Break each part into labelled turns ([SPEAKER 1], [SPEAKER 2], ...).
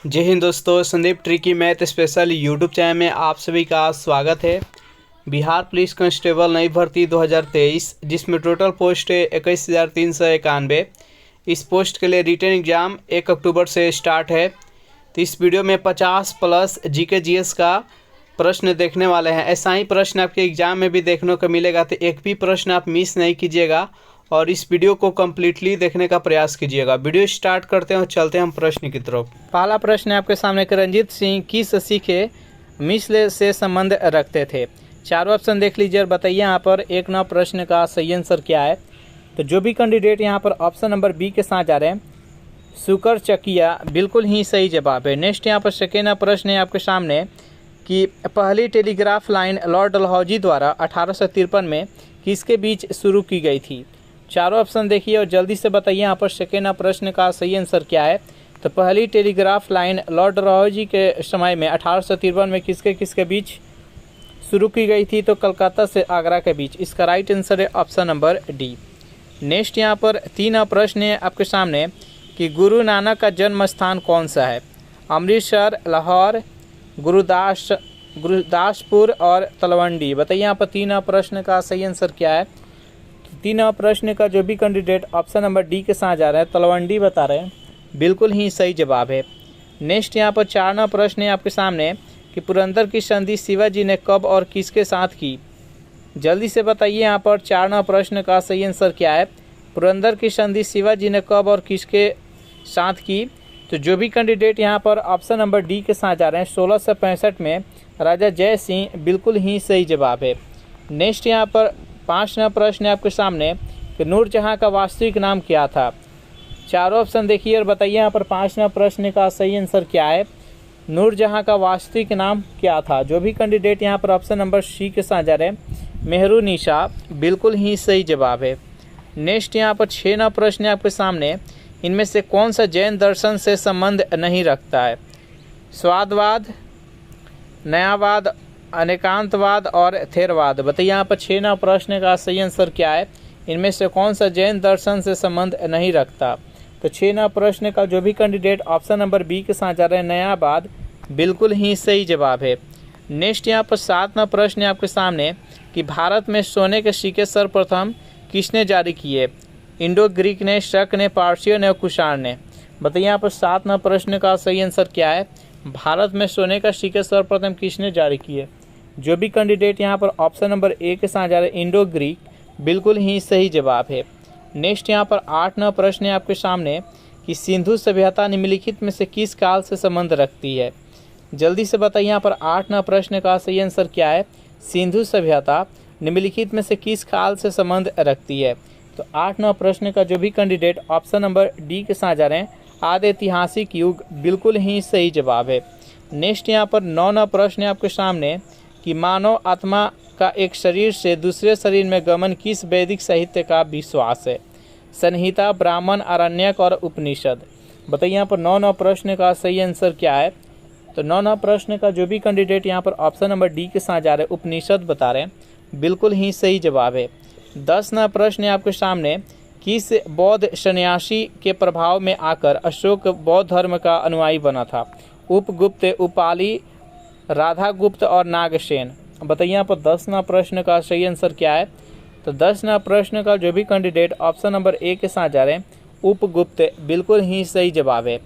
[SPEAKER 1] जय हिंद दोस्तों, Sandeep tricky math special YouTube channel में आप सभी का स्वागत है। बिहार पुलिस कांस्टेबल नई भर्ती 2023 जिसमें टोटल पोस्ट है 21,391। इस पोस्ट के लिए रिटन एग्ज़ाम 1 अक्टूबर से स्टार्ट है। तो इस वीडियो में 50 प्लस जीके जीएस का प्रश्न देखने वाले हैं। ऐसा ही प्रश्न आपके एग्ज़ाम में भी देखने को मिलेगा, तो एक भी प्रश्न आप मिस नहीं कीजिएगा और इस वीडियो को कम्प्लीटली देखने का प्रयास कीजिएगा। वीडियो स्टार्ट करते हैं और चलते हैं हम प्रश्न की तरफ। पहला प्रश्न है आपके सामने कि रंजीत सिंह किस सीखे मिसल से संबंध रखते थे। चारों ऑप्शन देख लीजिए और बताइए यहाँ पर 1 नंबर प्रश्न का सही आंसर क्या है। तो जो भी कैंडिडेट यहाँ पर ऑप्शन नंबर बी के साथ जा रहे हैं, शुकर चकिया, बिल्कुल ही सही जवाब है। नेक्स्ट यहाँ पर सेकेंड प्रश्न है आपके सामने कि पहली टेलीग्राफ लाइन लॉर्ड डलहौजी द्वारा 1853 में किसके बीच शुरू की गई थी। चारों ऑप्शन देखिए और जल्दी से बताइए यहाँ पर सेकेंड प्रश्न का सही आंसर क्या है। तो पहली टेलीग्राफ लाइन लॉर्ड डलहौजी के समय में 1853 में किसके बीच शुरू की गई थी। तो कलकत्ता से आगरा के बीच। इसका राइट आंसर है ऑप्शन नंबर डी। नेक्स्ट यहाँ पर 3 प्रश्न है आपके सामने कि गुरु नानक का जन्म स्थान कौन सा है। अमृतसर, लाहौर, गुरदासपुर और तलवंडी। बताइए यहाँ पर 3 प्रश्न का सही आंसर क्या है। 3 प्रश्न का जो भी कैंडिडेट ऑप्शन नंबर डी के साथ जा रहे हैं, तलवंडी बता रहे हैं, बिल्कुल ही सही जवाब है। नेक्स्ट यहाँ पर 4 प्रश्न है आपके सामने कि पुरंदर की संधि शिवाजी ने कब और किसके साथ की। जल्दी से बताइए यहाँ पर 4 प्रश्न का सही आंसर क्या है। पुरंदर की संधि शिवाजी ने कब और किसके साथ की। तो जो भी कैंडिडेट यहाँ पर ऑप्शन नंबर डी के साथ जा रहे हैं, 1665 में राजा जय सिंह, बिल्कुल ही सही जवाब है। नेक्स्ट यहाँ पर 5 प्रश्न है आपके सामने कि नूरजहां का वास्तविक नाम क्या था। चारों ऑप्शन देखिए और बताइए यहाँ पर 5 प्रश्न का सही आंसर क्या है। नूरजहां का वास्तविक नाम क्या था। जो भी कैंडिडेट यहाँ पर ऑप्शन नंबर सी के साथ जा रहे हैं, मेहरुनिशा, बिल्कुल ही सही जवाब है। नेक्स्ट यहाँ पर 6 प्रश्न है आपके सामने, इनमें से कौन सा जैन दर्शन से संबंध नहीं रखता है। स्वादवाद, नयावाद, अनेकांतवाद और थेरवाद। बताइए यहाँ पर 6 प्रश्न का सही आंसर क्या है। इनमें से कौन सा जैन दर्शन से संबंध नहीं रखता। तो 6 प्रश्न का जो भी कैंडिडेट ऑप्शन नंबर बी के साथ जा रहे हैं, नयावाद, बिल्कुल ही सही जवाब है। नेक्स्ट यहाँ पर 7 प्रश्न है आपके सामने कि भारत में सोने के सिक्के सर्वप्रथम किसने जारी किए। इंडो ग्रीक ने, शक ने, पारसियों ने और कुषाण ने। बताइए यहाँ पर 7 प्रश्न का सही आंसर क्या है। भारत में सोने का सिक्के सर्वप्रथम किसने जारी किए। जो भी कैंडिडेट यहाँ पर ऑप्शन नंबर ए के साथ जा रहे हैं, इंडो ग्रीक, बिल्कुल ही सही जवाब है। नेक्स्ट यहाँ पर 8 प्रश्न है आपके सामने कि सिंधु सभ्यता निम्नलिखित में से किस काल से संबंध रखती है। जल्दी से बताइए यहाँ पर 8 प्रश्न का सही आंसर क्या है। सिंधु सभ्यता निम्नलिखित में से किस काल से संबंध रखती है। तो 8 प्रश्न का जो भी कैंडिडेट ऑप्शन नंबर डी के साथ जा रहे हैं, आदि ऐतिहासिक युग, बिल्कुल ही सही जवाब है। नेक्स्ट यहाँ पर 9 प्रश्न है आपके सामने कि मानव आत्मा का एक शरीर से दूसरे शरीर में गमन किस वैदिक साहित्य का विश्वास है। संहिता, ब्राह्मण, आरण्यक और उपनिषद। बताइए यहाँ पर 9 प्रश्न का सही आंसर क्या है। तो 9 प्रश्न का जो भी कैंडिडेट यहाँ पर ऑप्शन नंबर डी के साथ जा रहे हैं, उपनिषद बता रहे हैं, बिल्कुल ही सही जवाब है। 10 प्रश्न है आपके सामने, किस बौद्ध सन्यासी के प्रभाव में आकर अशोक बौद्ध धर्म का अनुयायी बना था। उपगुप्त, उपाली, राधागुप्त और नागसेन। बताइए यहाँ पर 10 प्रश्न का सही आंसर क्या है। तो 10 प्रश्न का जो भी कैंडिडेट ऑप्शन नंबर ए के साथ जा रहे हैं, उपगुप्त, बिल्कुल ही सही जवाब है।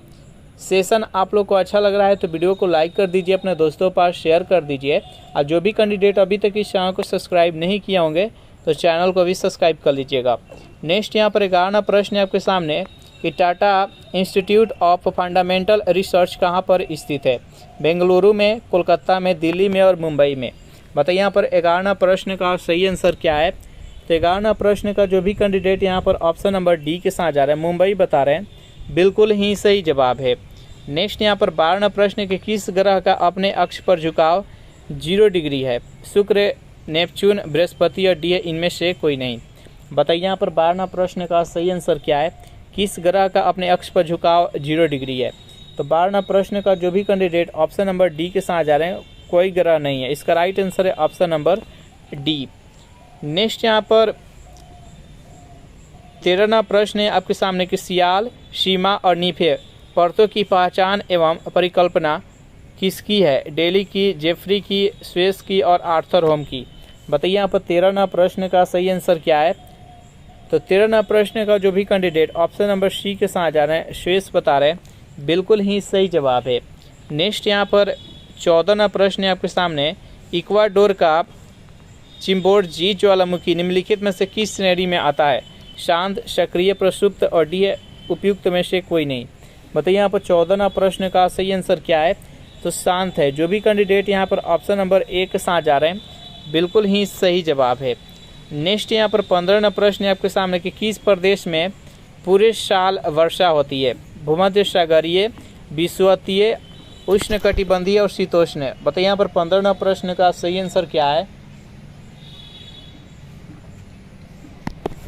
[SPEAKER 1] सेशन आप लोग को अच्छा लग रहा है तो वीडियो को लाइक कर दीजिए, अपने दोस्तों पर शेयर कर दीजिए। और जो भी कैंडिडेट अभी तक इस चैनल को सब्सक्राइब नहीं किया होंगे तो चैनल को भी सब्सक्राइब कर लीजिएगा। नेक्स्ट यहाँ पर 11 प्रश्न है आपके सामने कि Tata institute of fundamental research कहाँ पर स्थित है। बेंगलुरु में, कोलकाता में, दिल्ली में और मुंबई में। बताइए यहाँ पर 11 प्रश्न का सही आंसर क्या है। तो 11 प्रश्न का जो भी कैंडिडेट यहाँ पर ऑप्शन नंबर डी के साथ जा रहे हैं, मुंबई बता रहे हैं, बिल्कुल ही सही जवाब है। नेक्स्ट यहाँ पर 12 प्रश्न के किस ग्रह का अपने अक्ष पर झुकाव 0 डिग्री है। शुक्र, नेपच्यून, बृहस्पति और डी, इनमें से कोई नहीं। बताइए यहाँ पर 12 प्रश्न का सही आंसर क्या है। किस ग्रह का अपने अक्ष पर झुकाव 0 डिग्री है। तो 12 प्रश्न का जो भी कैंडिडेट ऑप्शन नंबर डी के साथ जा रहे हैं, कोई ग्रह नहीं है। इसका राइट आंसर है ऑप्शन नंबर डी। नेक्स्ट यहाँ पर 13 प्रश्न है आपके सामने कि सियाल, सीमा और नीफे परतों की पहचान एवं परिकल्पना किसकी है? डेली की, जेफरी की, स्वेस की और आर्थर होम की। बताइए यहाँ पर 13वां प्रश्न का सही आंसर क्या है? तो 13वां प्रश्न का जो भी कैंडिडेट ऑप्शन नंबर सी के साथ जा रहे हैं, स्वेस बता रहे हैं, बिल्कुल ही सही जवाब है। नेक्स्ट यहाँ पर 14वां प्रश्न है आपके सामने। इक्वाडोर का चिम्बोरजी ज्वालामुखी निम्नलिखित में से किस श्रेणी में आता है? शांत, सक्रिय, प्रसुप्त और डी उपयुक्त में से कोई नहीं। बताइए यहाँ पर 14वां प्रश्न का सही आंसर क्या है? तो शांत है। जो भी कैंडिडेट यहाँ पर ऑप्शन नंबर ए के साथ जा रहे हैं, बिल्कुल ही सही जवाब है। नेक्स्ट यहाँ पर 15वां प्रश्न है आपके सामने कि किस प्रदेश में पूरे साल वर्षा होती है? भूमध्य सागरीय, विषुवतीय, उष्णकटिबंधीय और शीतोष्ण। बताइए यहाँ पर 15वां प्रश्न का सही आंसर क्या है?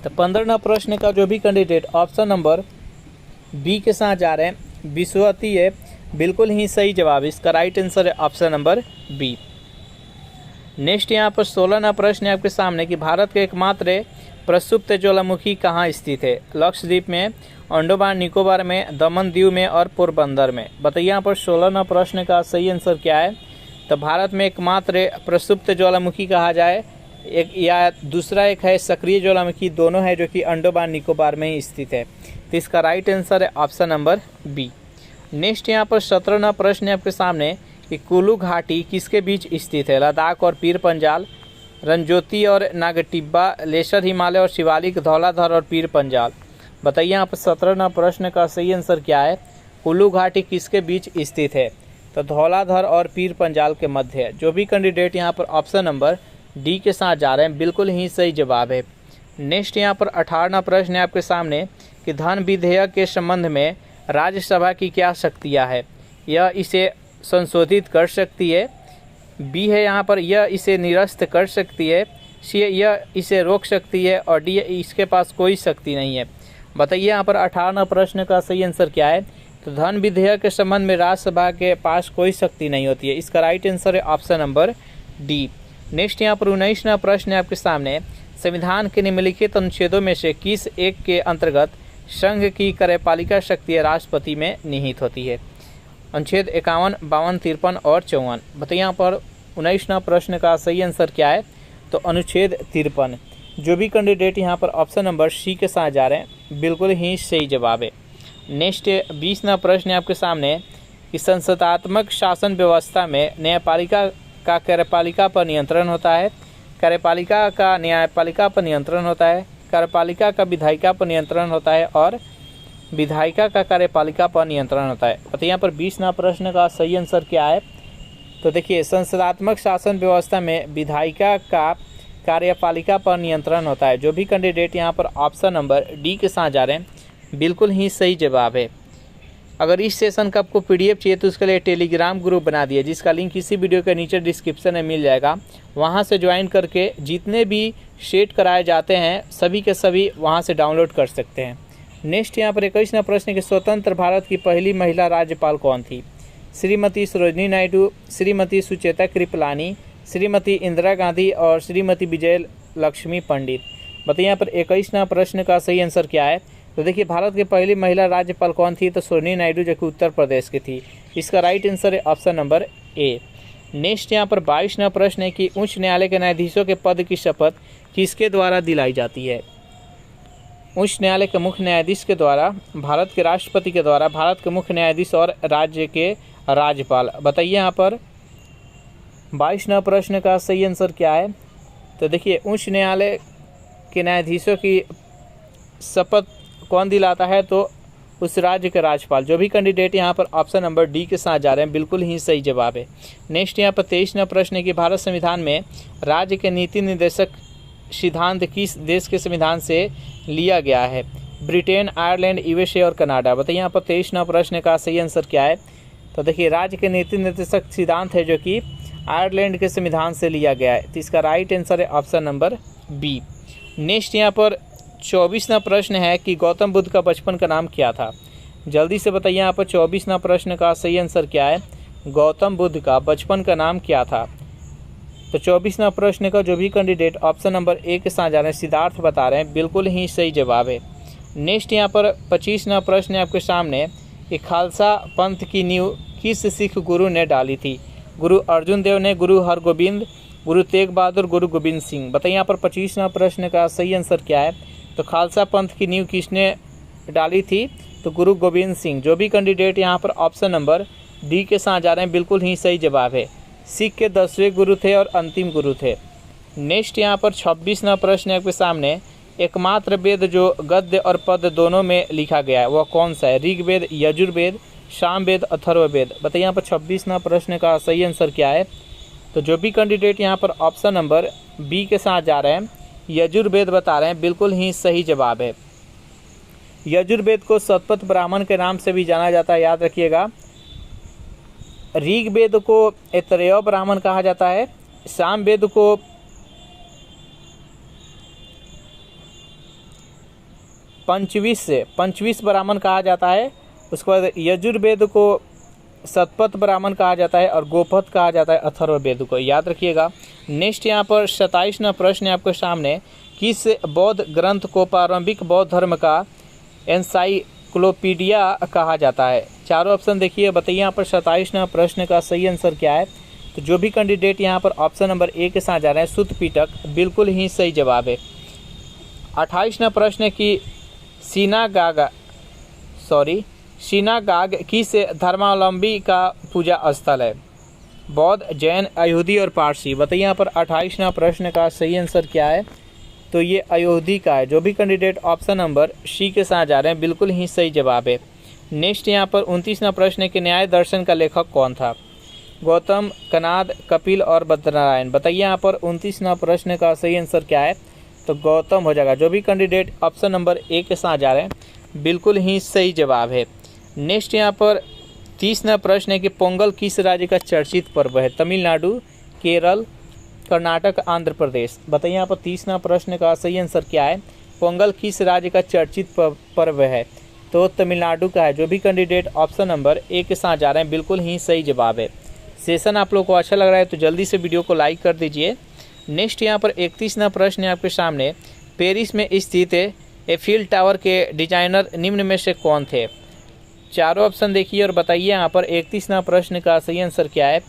[SPEAKER 1] तो 15वां प्रश्न का जो भी कैंडिडेट ऑप्शन नंबर बी के साथ जा रहे हैं, विषुवतीय, बिल्कुल ही सही जवाब। इसका राइट आंसर है ऑप्शन नंबर बी। नेक्स्ट यहाँ पर 16वां प्रश्न है आपके सामने कि भारत के एकमात्र प्रसुप्त ज्वालामुखी कहाँ स्थित है? लक्षद्वीप में, अंडमान निकोबार में, दमन दीव में और पोरबंदर में। बताइए यहाँ पर 16वां प्रश्न का सही आंसर क्या है? तो भारत में एकमात्र प्रसुप्त ज्वालामुखी कहा जाए, एक या दूसरा एक है सक्रिय ज्वालामुखी, दोनों है जो कि अंडमान निकोबार में ही स्थित है। तो इसका राइट आंसर है ऑप्शन नंबर बी। नेक्स्ट यहाँ पर 17वां प्रश्न है आपके सामने कि कुल्लू घाटी किसके बीच स्थित है? लद्दाख और पीर पंजाल, रंजोती और नागटिब्बा, लेसर हिमालय और शिवालिक, धौलाधर और पीर पंजाल। बताइए यहाँ पर 17वां प्रश्न का सही आंसर क्या है? कुल्लू घाटी किसके बीच स्थित है? तो धौलाधर और पीर पंजाल के मध्य है। जो भी कैंडिडेट यहाँ पर ऑप्शन नंबर डी के साथ जा रहे हैं, बिल्कुल ही सही जवाब है। नेक्स्ट यहाँ पर 18वां प्रश्न है आपके सामने कि धन विधेयक के संबंध में राज्यसभा की क्या शक्तियाँ है? यह इसे संशोधित कर सकती है, बी है यहाँ पर यह इसे निरस्त कर सकती है, सी यह इसे रोक सकती है और डी इसके पास कोई शक्ति नहीं है। बताइए यहाँ पर 18वां प्रश्न का सही आंसर क्या है? तो धन विधेयक के संबंध में राज्यसभा के पास कोई शक्ति नहीं होती है। इसका राइट आंसर है ऑप्शन नंबर डी। नेक्स्ट यहाँ पर 19वां प्रश्न है आपके सामने। संविधान के निम्नलिखित अनुच्छेदों में से किस एक के अंतर्गत संघ की कार्यपालिका शक्ति राष्ट्रपति में निहित होती है? अनुच्छेद 51, 52, 53 और 54। बताइए यहाँ पर 19वां प्रश्न का सही आंसर क्या है? तो अनुच्छेद 53। जो भी कैंडिडेट यहाँ पर ऑप्शन नंबर सी के साथ जा रहे हैं, बिल्कुल ही सही जवाब है। नेक्स्ट 20वां प्रश्न है आपके सामने कि संसदात्मक शासन व्यवस्था में न्यायपालिका का कार्यपालिका पर नियंत्रण होता है, कार्यपालिका का न्यायपालिका पर नियंत्रण होता है, कार्यपालिका का विधायिका पर नियंत्रण होता है और विधायिका का कार्यपालिका पर नियंत्रण होता है। बताइए यहाँ पर 20वां प्रश्न का सही आंसर क्या है? तो देखिए, संसदात्मक शासन व्यवस्था में विधायिका का कार्यपालिका पर नियंत्रण होता है। जो भी कैंडिडेट यहाँ पर ऑप्शन नंबर डी के साथ जा रहे हैं, बिल्कुल ही सही जवाब है। अगर इस सेशन का आपको पीडीएफ चाहिए तो उसके लिए टेलीग्राम ग्रुप बना दिया, जिसका लिंक इसी वीडियो के नीचे डिस्क्रिप्शन में मिल जाएगा। वहां से ज्वाइन करके जितने भी सेट कराए जाते हैं सभी के सभी वहां से डाउनलोड कर सकते हैं। नेक्स्ट यहाँ पर 21वां प्रश्न कि स्वतंत्र भारत की पहली महिला राज्यपाल कौन थी? श्रीमती सरोजिनी नायडू, श्रीमती सुचेता कृपलानी, श्रीमती इंदिरा गांधी और श्रीमती विजय लक्ष्मी पंडित। बताइए यहाँ पर 21वां प्रश्न का सही आंसर क्या है? तो देखिए, भारत की पहली महिला राज्यपाल कौन थी? तो सरोजिनी नायडू, जो कि उत्तर प्रदेश की थी। इसका राइट आंसर है ऑप्शन नंबर ए। नेक्स्ट यहाँ पर 22वां प्रश्न है कि उच्च न्यायालय के न्यायाधीशों के पद की शपथ किसके द्वारा दिलाई जाती है? उच्च न्यायालय के मुख्य न्यायाधीश के द्वारा, भारत के राष्ट्रपति के द्वारा, भारत के मुख्य न्यायाधीश और राज्य के राज्यपाल। बताइए यहाँ पर 22वां प्रश्न का सही आंसर क्या है? तो देखिए, उच्च न्यायालय के न्यायाधीशों की शपथ कौन दिलाता है? तो उस राज्य के राज्यपाल। जो भी कैंडिडेट यहाँ पर ऑप्शन नंबर डी के साथ जा रहे हैं, बिल्कुल ही सही जवाब है। नेक्स्ट यहाँ पर 23वां प्रश्न है कि भारत संविधान में राज्य के नीति निर्देशक सिद्धांत किस देश के संविधान से लिया गया है? ब्रिटेन, आयरलैंड, यूएसए और कनाडा। बताइए यहाँ पर 23वां प्रश्न का सही आंसर क्या है? तो देखिए, राज्य के नीति निर्देशक सिद्धांत है जो कि आयरलैंड के संविधान से लिया गया है। तो इसका राइट आंसर है ऑप्शन नंबर बी। नेक्स्ट यहाँ पर 24वां प्रश्न है कि गौतम बुद्ध का बचपन का नाम क्या था? जल्दी से बताइए यहाँ पर 24वां प्रश्न का सही आंसर क्या है? गौतम बुद्ध का बचपन का नाम क्या था? तो 24वां प्रश्न का जो भी कैंडिडेट ऑप्शन नंबर ए के साथ जा रहे हैं, सिद्धार्थ बता रहे हैं, बिल्कुल ही सही जवाब है। नेक्स्ट यहाँ पर 25वां प्रश्न है आपके सामने कि खालसा पंथ की नींव किस सिख गुरु ने डाली थी? गुरु अर्जुन देव ने, गुरु हरगोबिंद, गुरु तेग बहादुर, गुरु गोविंद सिंह। बताइए यहाँ पर 25वां प्रश्न का सही आंसर क्या है? तो खालसा पंथ की नींव किसने डाली थी? तो गुरु गोविंद सिंह। जो भी कैंडिडेट यहाँ पर ऑप्शन नंबर डी के साथ जा रहे हैं बिल्कुल ही सही जवाब है। सिख के 10वें गुरु थे और अंतिम गुरु थे। नेक्स्ट यहाँ पर 26वां प्रश्न आपके सामने, एकमात्र वेद जो गद्य और पद दोनों में लिखा गया है वह कौन सा है? ऋग्वेद, यजुर्वेद, सामवेद, अथर्ववेद। बताइए यहाँ पर 26वां प्रश्न का सही आंसर क्या है? तो जो भी कैंडिडेट यहाँ पर ऑप्शन नंबर बी के साथ जा रहे हैं यजुर्वेद बता रहे हैं, बिल्कुल ही सही जवाब है। यजुर्वेद को शतपथ ब्राह्मण के नाम से भी जाना जाता है, याद रखिएगा। ऋग्वेद को ऐतरेय ब्राह्मण कहा जाता है, सामवेद को पंचविश ब्राह्मण कहा जाता है। उसके बाद यजुर्वेद को शतपथ ब्राह्मण कहा जाता है और गोपथ कहा जाता है अथर्ववेद को, याद रखिएगा। नेक्स्ट यहाँ पर 27वां प्रश्न है आपके सामने, किस बौद्ध ग्रंथ को प्रारंभिक बौद्ध धर्म का एनसाइक्लोपीडिया कहा जाता है? चारों ऑप्शन देखिए। बताइए यहाँ पर 27वां प्रश्न का सही आंसर क्या है? तो जो भी कैंडिडेट यहाँ पर ऑप्शन नंबर ए के साथ जा रहे हैं सुत्त पिटक, बिल्कुल ही सही जवाब है। 28वां प्रश्न है कि सिनागाग किस धर्मावलंबी का पूजा स्थल है? बौद्ध, जैन, यहूदी और पारसी। बताइए यहाँ पर 28वां प्रश्न का सही आंसर क्या है? तो ये अयोध्या का है। जो भी कैंडिडेट ऑप्शन नंबर सी के साथ जा रहे हैं बिल्कुल ही सही जवाब है। नेक्स्ट यहाँ पर 29वां प्रश्न है कि न्याय दर्शन का लेखक कौन था? गौतम, कनाद, कपिल और बद्रनारायण। बताइए यहाँ पर 29वां प्रश्न का सही आंसर क्या है? तो गौतम हो जाएगा। जो भी कैंडिडेट ऑप्शन नंबर ए के साथ जा रहे हैं बिल्कुल ही सही जवाब है। नेक्स्ट यहाँ पर 30वां प्रश्न है कि पोंगल किस राज्य का चर्चित पर्व है? तमिलनाडु, केरल, कर्नाटक, आंध्र प्रदेश। बताइए यहाँ पर 30वां प्रश्न का सही आंसर क्या है? पोंगल किस राज्य का चर्चित पर्व है? तो तमिलनाडु का है। जो भी कैंडिडेट ऑप्शन नंबर ए के साथ जा रहे हैं बिल्कुल ही सही जवाब है। सेशन आप लोग को अच्छा लग रहा है तो जल्दी से वीडियो को लाइक कर दीजिए। नेक्स्ट यहाँ पर 31वां प्रश्न है आपके सामने, पेरिस में स्थित एफिल टावर के डिजाइनर निम्न में से कौन थे? चारों ऑप्शन देखिए और बताइए यहाँ पर 31वां प्रश्न का सही आंसर क्या है?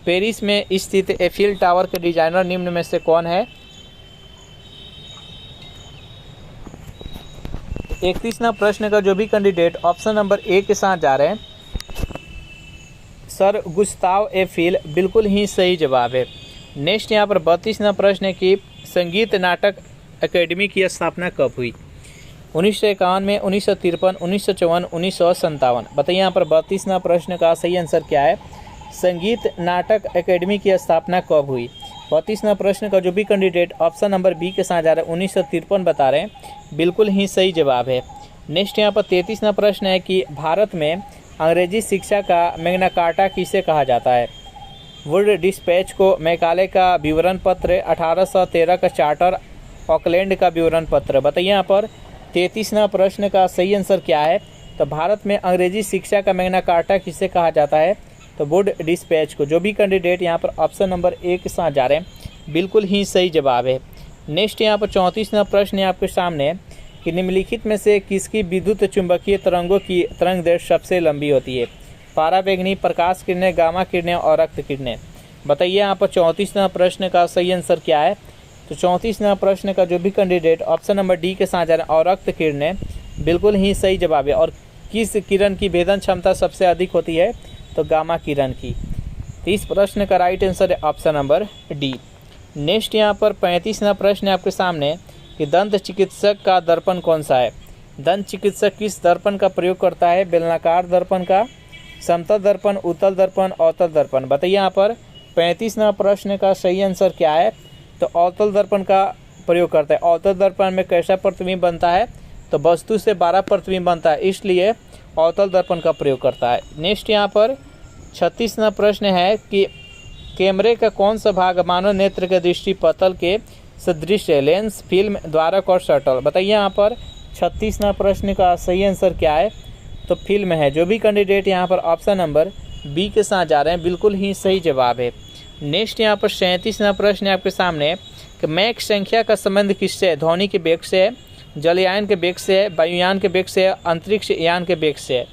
[SPEAKER 1] पेरिस में स्थित एफिल टावर के डिजाइनर निम्न में से कौन है? 31वां प्रश्न का जो भी कैंडिडेट ऑप्शन नंबर ए के साथ जा रहे हैं सर गुस्ताव एफिल, बिल्कुल ही सही जवाब है। नेक्स्ट यहाँ पर 32वां प्रश्न है कि संगीत नाटक अकेडमी की स्थापना कब हुई? 1951 में, 1953, 1954, 1957। बताइए यहाँ पर 32वां प्रश्न का सही आंसर क्या है? संगीत नाटक अकेडमी की स्थापना कब हुई? 32वां प्रश्न का जो भी कैंडिडेट ऑप्शन नंबर बी के साथ जा रहे हैं 1953 बता रहे हैं, बिल्कुल ही सही जवाब है। नेक्स्ट यहाँ पर 33वां प्रश्न है कि भारत में अंग्रेजी शिक्षा का मैग्ना कार्टा किसे कहा जाता है? वुड डिस्पैच को, मैकाले का विवरण पत्र, 1813 का चार्टर, ऑकलैंड का विवरण पत्र। बताइए यहाँ पर 33वां प्रश्न का सही आंसर क्या है? तो भारत में अंग्रेजी शिक्षा का मैग्ना कार्टा किसे कहा जाता है? तो वुड डिस्पैच को। जो भी कैंडिडेट यहाँ पर ऑप्शन नंबर ए के साथ जा रहे हैं बिल्कुल ही सही जवाब है। नेक्स्ट यहाँ पर 34वां प्रश्न है आपके सामने कि निम्नलिखित में से किसकी विद्युत चुंबकीय तरंगों की तरंग दैर्घ्य सबसे लंबी होती है? पारावैंगनी, प्रकाश किरणें, गामा किरणें और रक्त किरणें। बताइए यहाँ पर 34वां प्रश्न का सही आंसर क्या है? तो 34वां प्रश्न का जो भी कैंडिडेट ऑप्शन नंबर डी के साथ जा रहे हैं और रक्त किरणें, बिल्कुल ही सही जवाब है। और किस किरण की भेदन क्षमता सबसे अधिक होती है? तो गामा किरण की। तो इस प्रश्न का राइट आंसर है ऑप्शन नंबर डी। नेक्स्ट यहाँ पर 35वां प्रश्न है आपके सामने कि दंत चिकित्सक का दर्पण कौन सा है? दंत चिकित्सक किस दर्पण का प्रयोग करता है? बेलनाकार दर्पण का, समतल दर्पण, उत्तल दर्पण, अवतल दर्पण। बताइए यहाँ पर 35वां प्रश्न का सही आंसर क्या है? तो अवतल दर्पण का प्रयोग करता है। अवतल दर्पण में कैसा प्रतिबिंब बनता है? तो वस्तु से 12 प्रतिबिंब बनता है, इसलिए अवतल दर्पण का प्रयोग करता है। नेक्स्ट यहाँ पर 36वां प्रश्न है कि कैमरे का कौन सा भाग मानव नेत्र के दृष्टि पतल के सदृश है? लेंस, फिल्म, द्वारक और शटल। बताइए यहाँ पर 36वां प्रश्न का सही आंसर क्या है? तो फिल्म है। जो भी कैंडिडेट यहाँ पर ऑप्शन नंबर बी के साथ जा रहे हैं बिल्कुल ही सही जवाब है। नेक्स्ट यहाँ पर 37वां प्रश्न है आपके सामने कि मैक संख्या का संबंध किससे है? ध्वनि के वेग से है, जलयान के वेग से है, वायुयान के वेग से है, अंतरिक्ष यान के वेग से है।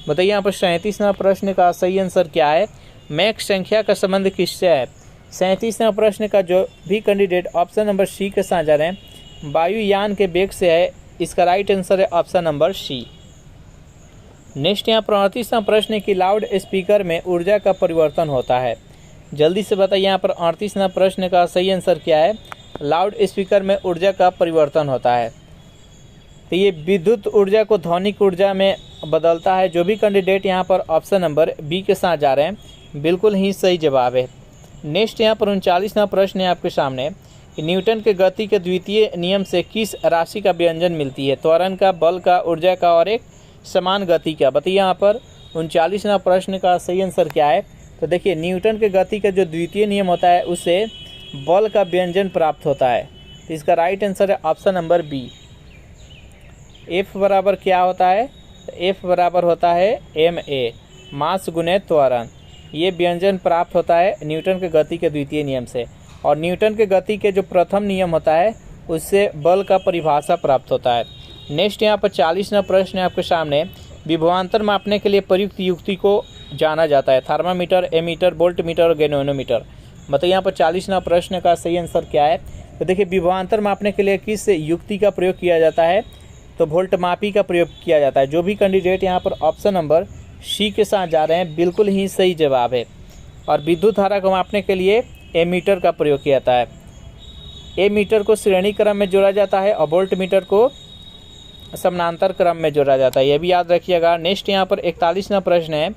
[SPEAKER 1] बताइए यहाँ पर 37वां प्रश्न का सही आंसर क्या है। मैक संख्या का संबंध किससे है। 37वां प्रश्न का जो भी कैंडिडेट ऑप्शन नंबर सी के साथ जा रहे हैं वायुयान के वेग से है। इसका राइट आंसर है ऑप्शन नंबर सी। नेक्स्ट यहाँ पर 38वां प्रश्न है कि लाउड स्पीकर में ऊर्जा का परिवर्तन होता है। जल्दी से बताइए यहाँ पर 38वां प्रश्न का सही आंसर क्या है। लाउड स्पीकर में ऊर्जा का परिवर्तन होता है तो ये विद्युत ऊर्जा को ध्वनिक ऊर्जा में बदलता है। जो भी कैंडिडेट यहाँ पर ऑप्शन नंबर बी के साथ जा रहे हैं बिल्कुल ही सही जवाब है। नेक्स्ट यहाँ पर 39वां प्रश्न है आपके सामने कि न्यूटन के गति के द्वितीय नियम से किस राशि का व्यंजन मिलती है। त्वरण का, बल का, ऊर्जा का और एक समान गति का। बताइए यहाँ पर 39वां प्रश्न का सही आंसर क्या है। तो देखिए न्यूटन के गति का जो द्वितीय नियम होता है उससे बल का व्यंजन प्राप्त होता है। तो इसका राइट आंसर है ऑप्शन नंबर बी। एफ बराबर क्या होता है। एफ बराबर होता है ma मास गुणे त्वरण। ये व्यंजन प्राप्त होता है न्यूटन के गति के द्वितीय नियम से। और न्यूटन के गति के जो प्रथम नियम होता है उससे बल का परिभाषा प्राप्त होता है। नेक्स्ट यहाँ पर 40वां प्रश्न है आपके सामने। विभवांतर मापने के लिए प्रयुक्त युक्ति को जाना जाता है। थर्मामीटर, एमीटर, वोल्टमीटर और गैल्वेनोमीटर। बताइए यहाँ पर 40वां प्रश्न का सही आंसर क्या है। तो देखिए विभवांतर मापने के लिए किस युक्ति का प्रयोग किया जाता है। तो वोल्टमापी का प्रयोग किया जाता है। जो भी कैंडिडेट यहाँ पर ऑप्शन नंबर सी के साथ जा रहे हैं बिल्कुल ही सही जवाब है। और विद्युत धारा को मापने के लिए एमीटर का प्रयोग किया जाता है। एमीटर को श्रेणी क्रम में जोड़ा जाता है और वोल्टमीटर को समानांतर क्रम में जोड़ा जाता है। यह भी याद रखिएगा। नेक्स्ट यहाँ पर 41वां प्रश्न है।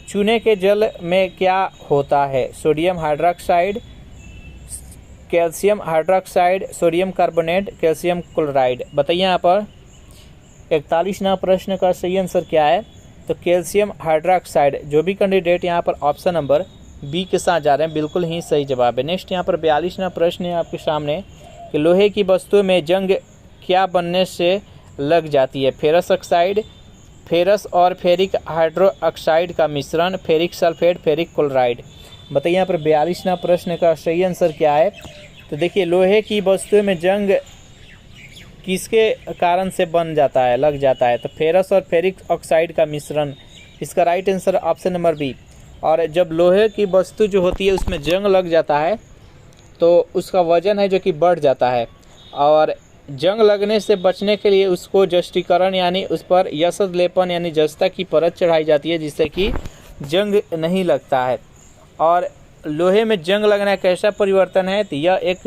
[SPEAKER 1] चूने के जल में क्या होता है। Sodium hydroxide, calcium hydroxide, sodium carbonate, calcium chloride. बताइए यहाँ पर 41वां प्रश्न का सही आंसर क्या है। तो कैल्शियम हाइड्रोक्साइड। जो भी कैंडिडेट यहाँ पर ऑप्शन नंबर बी के साथ जा रहे हैं बिल्कुल ही सही जवाब है। नेक्स्ट यहाँ पर 42वां प्रश्न है आपके सामने कि लोहे की वस्तु में जंग क्या बनने से लग जाती है। फेरस ऑक्साइड, फेरस और फेरिक हाइड्रो ऑक्साइड का मिश्रण, फेरिक सल्फेट, फेरिक क्लोराइड। बताइए यहाँ पर 42वां प्रश्न का सही आंसर क्या है। तो देखिए लोहे की वस्तु में जंग किसके कारण से बन जाता है, लग जाता है। तो फेरस और फेरिक ऑक्साइड का मिश्रण। इसका right answer option number B. और जब लोहे की वस्तु जो होती है उसमें जंग लग जाता है तो उसका वजन है जो कि बढ़ जाता है। और जंग लगने से बचने के लिए उसको जस्टीकरण यानी उस पर यसद लेपन यानी जस्ता की परत चढ़ाई जाती है जिससे कि जंग नहीं लगता है। और लोहे में जंग लगना एक ऐसा परिवर्तन है तो यह एक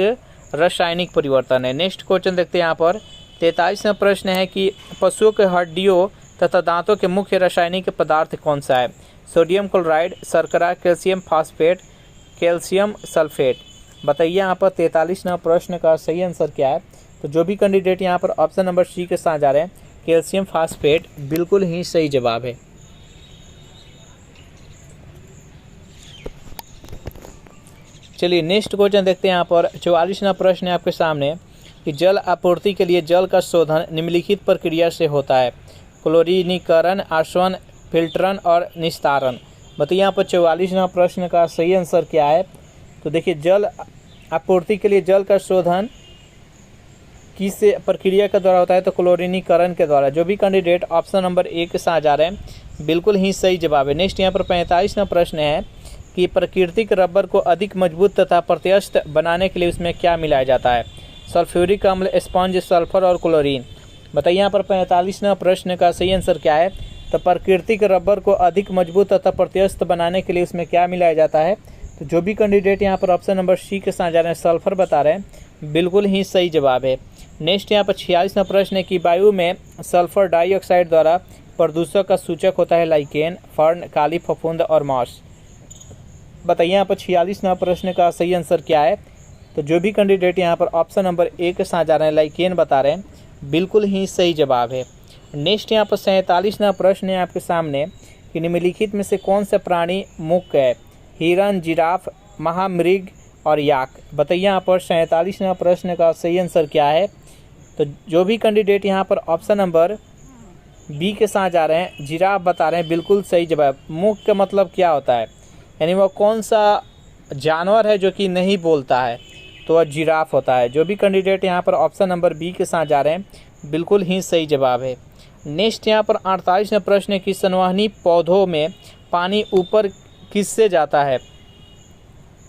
[SPEAKER 1] रासायनिक परिवर्तन है। नेक्स्ट क्वेश्चन देखते हैं यहाँ पर 43वां प्रश्न है कि पशुओं के हड्डियों तथा दांतों के मुख्य रासायनिक पदार्थ कौन सा है। सोडियम क्लोराइड, शर्करा, कैल्शियम फास्फेट, कैल्शियम सल्फेट। बताइए यहाँ पर 43वां प्रश्न का सही आंसर क्या है। तो जो भी कैंडिडेट यहाँ पर ऑप्शन नंबर सी के साथ जा रहे हैं कैल्शियम फास्फेट बिल्कुल ही सही जवाब है। चलिए नेक्स्ट क्वेश्चन देखते हैं। यहाँ पर 44वां प्रश्न है आपके सामने कि जल आपूर्ति के लिए जल का शोधन निम्नलिखित प्रक्रिया से होता है। क्लोरीनीकरण, आसवन, फिल्टरन और निस्तारण। बताइए यहाँ पर 44वां प्रश्न का सही आंसर क्या है। तो देखिए जल आपूर्ति के लिए जल का शोधन किस प्रक्रिया के द्वारा होता है। तो क्लोरीनीकरण के द्वारा। जो भी कैंडिडेट ऑप्शन नंबर ए के साथ जा रहे हैं बिल्कुल ही सही जवाब है। नेक्स्ट यहाँ पर 45वां प्रश्न है कि प्राकृतिक रबर को अधिक मजबूत तथा प्रत्यस्त बनाने के लिए उसमें क्या मिलाया जाता है। सल्फ्यूरिक अम्ल, स्पंज, सल्फर और क्लोरीन। बताइए यहाँ पर 45वां प्रश्न का सही आंसर क्या है। तो प्राकृतिक रबर को अधिक मजबूत तथा प्रत्यस्त बनाने के लिए उसमें क्या मिलाया जाता है। तो जो भी कैंडिडेट यहाँ पर ऑप्शन नंबर सी के साथ जा रहे हैं सल्फर बता रहे हैं बिल्कुल ही सही जवाब है। नेक्स्ट यहाँ पर 46वां प्रश्न है कि वायु में सल्फर डाइऑक्साइड द्वारा प्रदूषक का सूचक होता है लाइकेन, फर्न, काली फफूंद और मॉस। बताइए यहाँ पर 46वां प्रश्न का सही आंसर क्या है। तो जो भी कैंडिडेट यहाँ पर ऑप्शन नंबर ए के साथ जा रहे हैं लाइकेन बता रहे हैं बिल्कुल ही सही जवाब है। नेक्स्ट यहाँ पर 47वां प्रश्न है आपके सामने कि निम्नलिखित में से कौन सा प्राणी मुख्य है। हिरन, जिराफ, महामृग और याक। बताइए यहाँ पर 47वां प्रश्न का सही आंसर क्या है। तो जो भी कैंडिडेट यहाँ पर ऑप्शन नंबर बी के साथ जा रहे हैं जिराफ बता रहे हैं बिल्कुल सही जवाब। मुख्य का मतलब क्या होता है, यानी वह कौन सा जानवर है जो कि नहीं बोलता है, तो वह जिराफ होता है। जो भी कैंडिडेट यहाँ पर ऑप्शन नंबर बी के साथ जा रहे हैं बिल्कुल ही सही जवाब है। नेक्स्ट यहाँ पर 48वां प्रश्न है कि संवहनी पौधों में पानी ऊपर किससे जाता है।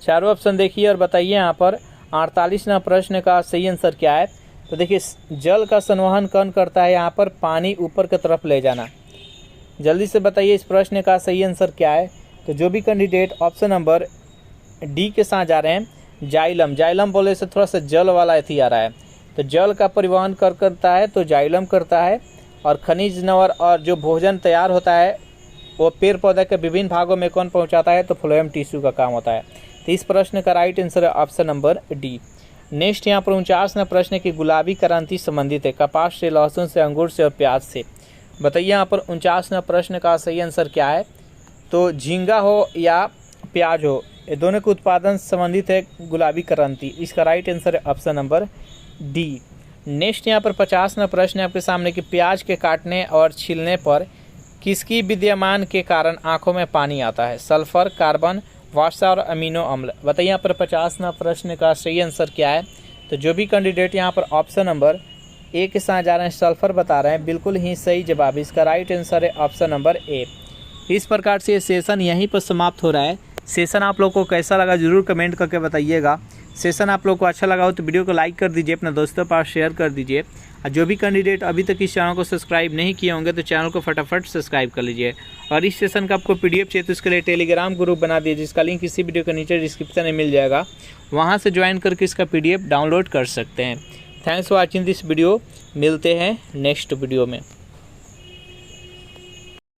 [SPEAKER 1] चारों ऑप्शन देखिए और बताइए यहाँ पर 48वां प्रश्न का सही आंसर क्या है। तो देखिए जल का संवहन कौन करता है, यहाँ पर पानी ऊपर की तरफ ले जाना। जल्दी से बताइए इस प्रश्न का सही आंसर क्या है। तो जो भी कैंडिडेट ऑप्शन नंबर डी के साथ जा रहे हैं, जाइलम। जाइलम बोले से थोड़ा सा जल वाला एथी आ रहा है, तो जल का परिवहन करता है तो जाइलम करता है। और खनिज नवर और जो भोजन तैयार होता है वो पेड़ पौधे के विभिन्न भागों में कौन पहुंचाता है, तो फ्लोएम टिश्यू का काम होता है। तो इस प्रश्न का राइट आंसर है ऑप्शन नंबर डी। नेक्स्ट यहाँ पर 49वां प्रश्न की गुलाबी क्रांति संबंधित है कपास से, लहसुन से, अंगूर से और प्याज से। बताइए यहाँ पर 49वां प्रश्न का सही आंसर क्या है। तो झींगा हो या प्याज हो, ये दोनों के उत्पादन संबंधित है गुलाबी क्रांति। इसका राइट आंसर है ऑप्शन नंबर डी। नेक्स्ट यहाँ पर 50वां प्रश्न है आपके सामने कि प्याज के काटने और छीलने पर किसकी विद्यमान के कारण आंखों में पानी आता है, सल्फर, कार्बन, वसा और अमीनो अम्ल। बताइए यहाँ पर 50वां प्रश्न का सही आंसर क्या है। तो जो भी कैंडिडेट यहाँ पर ऑप्शन नंबर ए के साथ जा रहे हैं, सल्फर बता रहे हैं, बिल्कुल ही सही जवाब। इसका राइट आंसर है ऑप्शन नंबर ए। इस प्रकार से ये सेशन यहीं पर समाप्त हो रहा है। सेशन आप लोग को कैसा लगा जरूर कमेंट करके बताइएगा। सेशन आप लोग को अच्छा लगा हो तो वीडियो को लाइक कर दीजिए, अपने दोस्तों के पास शेयर कर दीजिए। और जो भी कैंडिडेट अभी तक इस चैनल को सब्सक्राइब नहीं किए होंगे तो चैनल को फटाफट सब्सक्राइब कर लीजिए। और इस सेशन का आपको पीडीएफ चाहिए तो इसके लिए टेलीग्राम ग्रुप बना दिए, जिसका लिंक इसी वीडियो के नीचे डिस्क्रिप्शन में मिल जाएगा। वहाँ से ज्वाइन करके इसका पीडीएफ डाउनलोड कर सकते हैं। Thanks for watching this video. मिलते हैं नेक्स्ट वीडियो में।